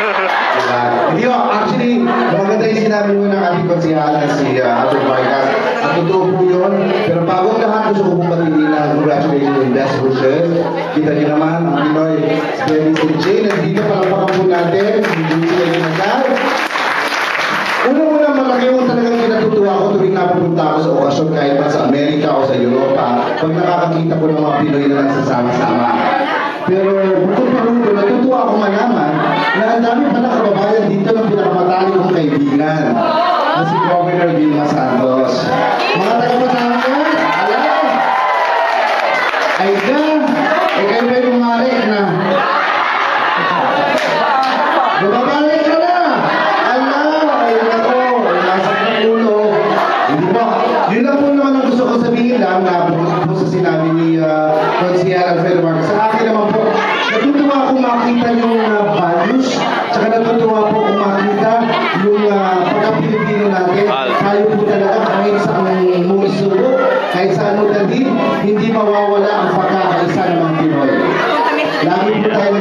Diba? Hindi ko, actually, maganda yung sinabi mo ng ating konsihal na si Ato Vargas. At totoo po yun. Pero bago ang lahat, gusto ko pong patigil na congratulations and best wishes. Kita niyo naman, ang Pinoy, si Dennis and Jane, nandito palapakan po natin. Hindi sila yung nagdal. Una-una, malaki yung talagang kinatutuwa ko tuwing napupunta ako sa okasyon kahit pa sa Amerika o sa Europa pag nakakakita ko ng mga Pinoy na nagsasama-sama. Pero bukod pa rin doon, natutuwa ako malaman na ang dami pala kababayan dito ng pinakamatali kong kaibigan na si Governor Vilma Santos. Mga taga-Batangas, alam! Ay ka! Ay kayo ba'y bumalik na? Bumabalik ka na! Alam! Ay ako! Nasap ng ulo. Hindi po. Yun lang po naman ang gusto ko sabihin lang na po sa sinabi ni Konsihal Alfredo Vargas. Sa akin naman po, natutuwa akong makita yung values, tsaka natutuwa po akong makita yung pagka-Pilipino natin. Tayo po talaga kahit sa munisipyo, kahit sa ano dalhin, hindi mawawala ang pagkakaisa ng mga Pinoy. Lagi po tayo